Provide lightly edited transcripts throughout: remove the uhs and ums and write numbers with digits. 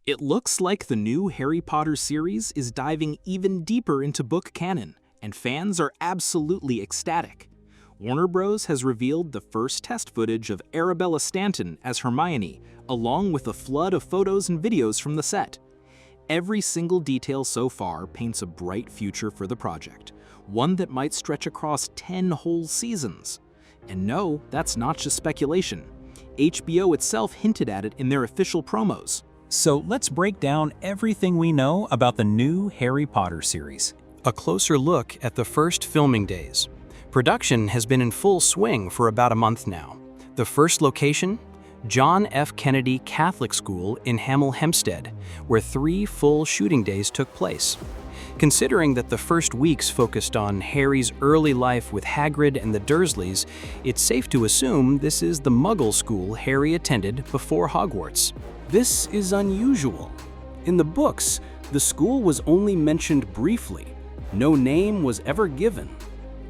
It looks like the new Harry Potter series is diving even deeper into book canon, and fans are absolutely ecstatic. Warner Bros. Has revealed the first test footage of Arabella Stanton as Hermione, along with a flood of photos and videos from the set. Every single detail so far paints a bright future for the project, one that might stretch across 10 whole seasons. And no, that's not just speculation. HBO itself hinted at it in their official promos. So let's break down everything we know about the new Harry Potter series. A closer look at the first filming days. Production has been in full swing for about a month now. The first location? John F. Kennedy Catholic School in Hemel Hempstead, where 3 full shooting days took place. Considering that the first weeks focused on Harry's early life with Hagrid and the Dursleys, it's safe to assume this is the Muggle school Harry attended before Hogwarts. This is unusual. In the books, the school was only mentioned briefly. No name was ever given.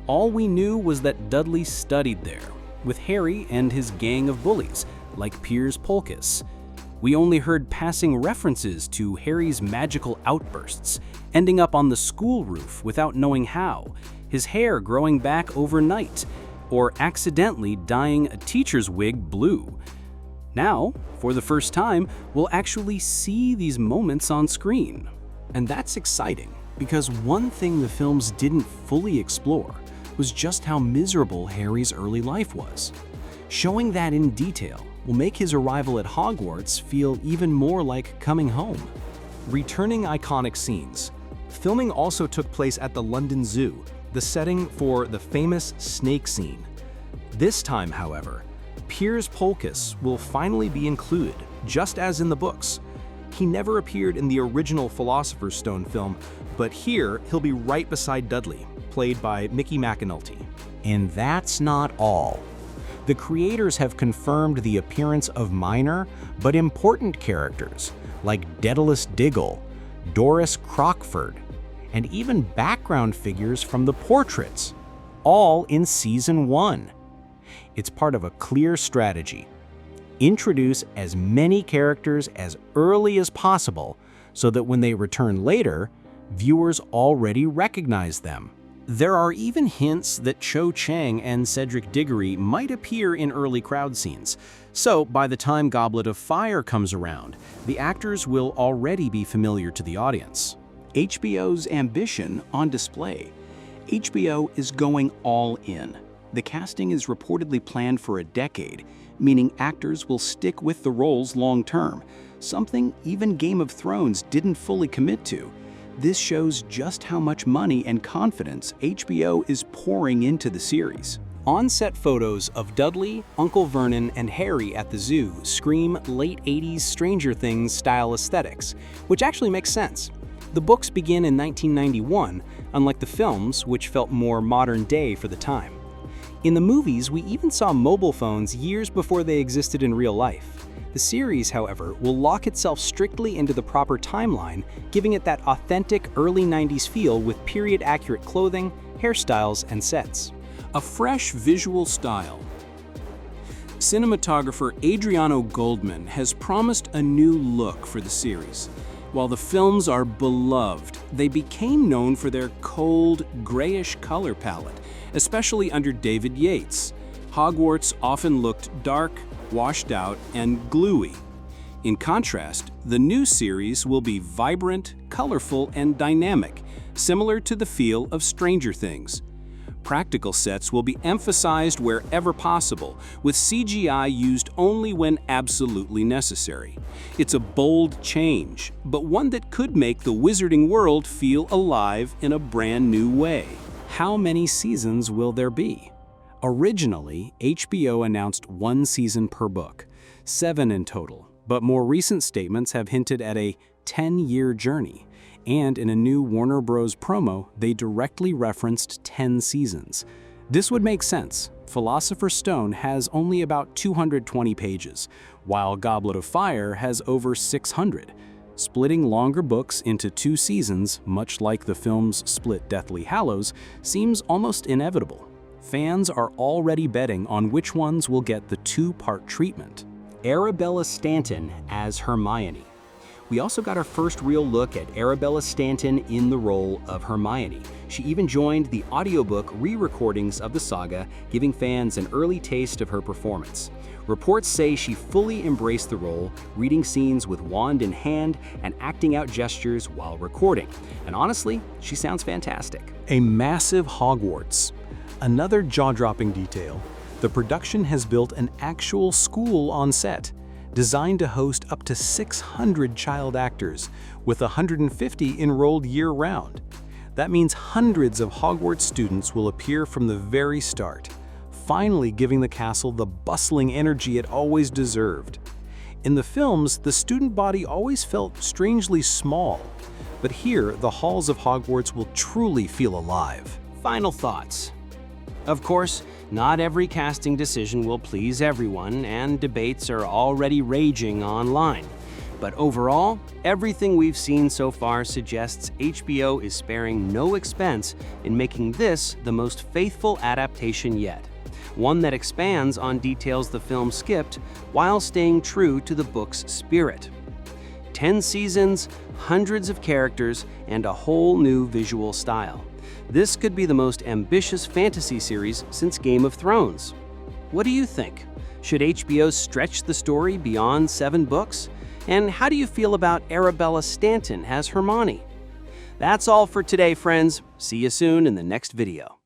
All we knew was that Dudley studied there, with Harry and his gang of bullies, like Piers Polkiss. We only heard passing references to Harry's magical outbursts, ending up on the school roof without knowing how, his hair growing back overnight, or accidentally dyeing a teacher's wig blue. Now, for the first time, we'll actually see these moments on screen. And that's exciting, because one thing the films didn't fully explore was just how miserable Harry's early life was. Showing that in detail will make his arrival at Hogwarts feel even more like coming home. Returning iconic scenes. Filming also took place at the London Zoo, the setting for the famous snake scene. This time, however, Piers Polkiss will finally be included, just as in the books. He never appeared in the original Philosopher's Stone film, but here he'll be right beside Dudley, played by Mickey McAnulty. And that's not all. The creators have confirmed the appearance of minor but important characters like Daedalus Diggle, Doris Crockford, and even background figures from the portraits, all in Season 1. It's part of a clear strategy. Introduce as many characters as early as possible so that when they return later, viewers already recognize them. There are even hints that Cho Chang and Cedric Diggory might appear in early crowd scenes. So by the time Goblet of Fire comes around, the actors will already be familiar to the audience. HBO's ambition on display. HBO is going all in. The casting is reportedly planned for a decade, meaning actors will stick with the roles long-term, something even Game of Thrones didn't fully commit to. This shows just how much money and confidence HBO is pouring into the series. On-set photos of Dudley, Uncle Vernon, and Harry at the zoo scream late 80s Stranger Things style aesthetics, which actually makes sense. The books begin in 1991, unlike the films, which felt more modern day for the time. In the movies, we even saw mobile phones years before they existed in real life. The series, however, will lock itself strictly into the proper timeline, giving it that authentic early 90s feel with period-accurate clothing, hairstyles, and sets. A fresh visual style. Cinematographer Adriano Goldman has promised a new look for the series. While the films are beloved, they became known for their cold, grayish color palette, especially under David Yates. Hogwarts often looked dark, washed out, and gluey. In contrast, the new series will be vibrant, colorful, and dynamic, similar to the feel of Stranger Things. Practical sets will be emphasized wherever possible, with CGI used only when absolutely necessary. It's a bold change, but one that could make the wizarding world feel alive in a brand new way. How many seasons will there be? Originally, HBO announced 1 season per book, 7 in total, but more recent statements have hinted at a 10-year journey. And in a new Warner Bros. Promo, they directly referenced 10 seasons. This would make sense. Philosopher's Stone has only about 220 pages, while Goblet of Fire has over 600. Splitting longer books into 2 seasons, much like the films split Deathly Hallows, seems almost inevitable. Fans are already betting on which ones will get the 2-part treatment. Arabella Stanton as Hermione. We also got our first real look at Arabella Stanton in the role of Hermione. She even joined the audiobook re-recordings of the saga, giving fans an early taste of her performance. Reports say she fully embraced the role, reading scenes with wand in hand and acting out gestures while recording. And honestly, she sounds fantastic. A massive Hogwarts. Another jaw-dropping detail. The production has built an actual school on set, designed to host up to 600 child actors, with 150 enrolled year-round. That means hundreds of Hogwarts students will appear from the very start, finally giving the castle the bustling energy it always deserved. In the films, the student body always felt strangely small, but here, the halls of Hogwarts will truly feel alive. Final thoughts. Of course, not every casting decision will please everyone, and debates are already raging online. But overall, everything we've seen so far suggests HBO is sparing no expense in making this the most faithful adaptation yet. One that expands on details the film skipped while staying true to the book's spirit. 10 seasons, hundreds of characters, and a whole new visual style. This could be the most ambitious fantasy series since Game of Thrones. What do you think? Should HBO stretch the story beyond 7 books? And how do you feel about Arabella Stanton as Hermione? That's all for today, friends. See you soon in the next video.